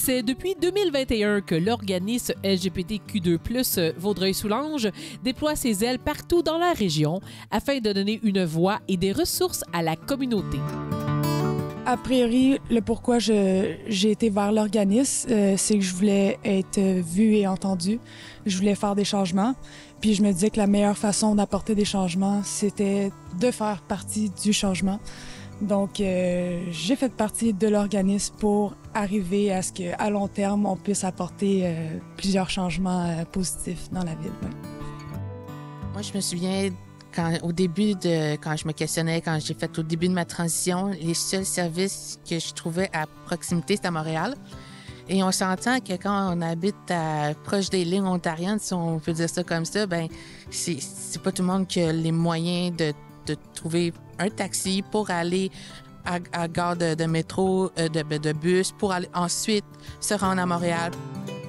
C'est depuis 2021 que l'organisme LGBTQ2+, Vaudreuil-Soulanges déploie ses ailes partout dans la région afin de donner une voix et des ressources à la communauté. A priori, le pourquoi j'ai été vers l'organisme, c'est que je voulais être vue et entendue. Je voulais faire des changements. Puis je me disais que la meilleure façon d'apporter des changements, c'était de faire partie du changement. Donc, j'ai fait partie de l'organisme pour arriver à ce qu'à long terme, on puisse apporter plusieurs changements positifs dans la ville. Ouais. Moi, je me souviens quand je me questionnais, quand j'ai fait au début de ma transition, les seuls services que je trouvais à proximité, c'était à Montréal. Et on s'entend que quand on habite proche des lignes ontariennes, si on peut dire ça comme ça, ben c'est pas tout le monde qui a les moyens de trouver un taxi pour aller à gare de métro, de bus, pour aller ensuite se rendre à Montréal.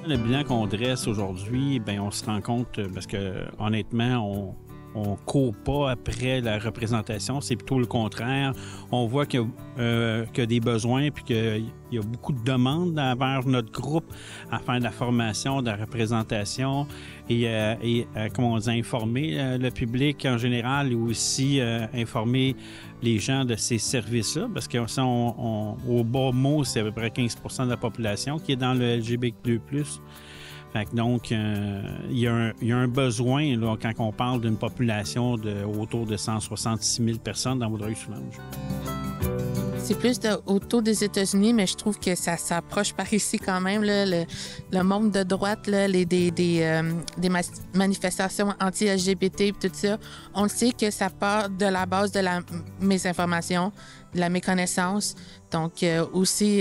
Le bilan qu'on dresse aujourd'hui, bien, on se rend compte, parce que honnêtement, on court pas après la représentation, c'est plutôt le contraire. On voit qu'il y a des besoins puis qu'il y a beaucoup de demandes envers notre groupe à faire de la formation, de la représentation et comment on dit, informer le public en général et aussi informer les gens de ces services-là parce que au bas mot, c'est à peu près 15 % de la population qui est dans le LGBT2+. Fait que donc, il y a un besoin là, quand on parle d'une population autour de 166 000 personnes dans Vaudreuil-Soulanges. C'est plus autour des États-Unis, mais je trouve que ça s'approche par ici quand même. Là, le monde de droite, là, des manifestations anti-LGBT et tout ça, on le sait que ça part de la base de la mésinformation, de la méconnaissance. Donc aussi,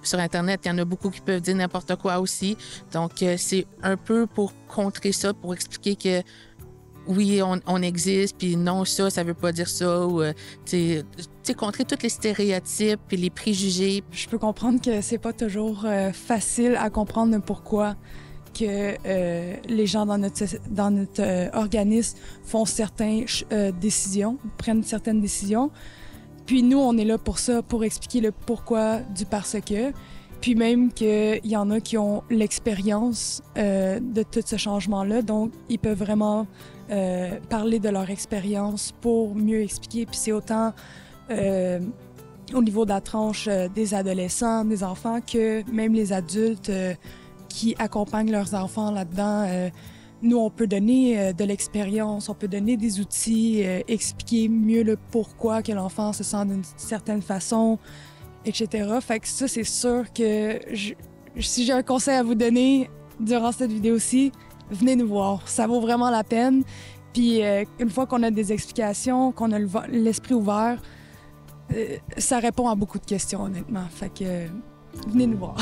sur Internet, il y en a beaucoup qui peuvent dire n'importe quoi aussi. Donc c'est un peu pour contrer ça, pour expliquer que oui, on existe, puis non, ça veut pas dire ça, ou contrer tous les stéréotypes puis les préjugés. Je peux comprendre que c'est pas toujours facile à comprendre le pourquoi que les gens dans notre organisme font certaines décisions, prennent certaines décisions. Puis nous, on est là pour ça, pour expliquer le pourquoi du parce que. Puis même qu'il y en a qui ont l'expérience de tout ce changement-là, donc ils peuvent vraiment parler de leur expérience pour mieux expliquer. Puis c'est autant au niveau de la tranche des adolescents, des enfants, que même les adultes qui accompagnent leurs enfants là-dedans. Nous, on peut donner de l'expérience, on peut donner des outils, expliquer mieux le pourquoi que l'enfant se sent d'une certaine façon, etc. Fait que ça, c'est sûr que si j'ai un conseil à vous donner durant cette vidéo-ci, venez nous voir. Ça vaut vraiment la peine. Puis une fois qu'on a des explications, qu'on a l'esprit ouvert, ça répond à beaucoup de questions, honnêtement. Fait que venez nous voir.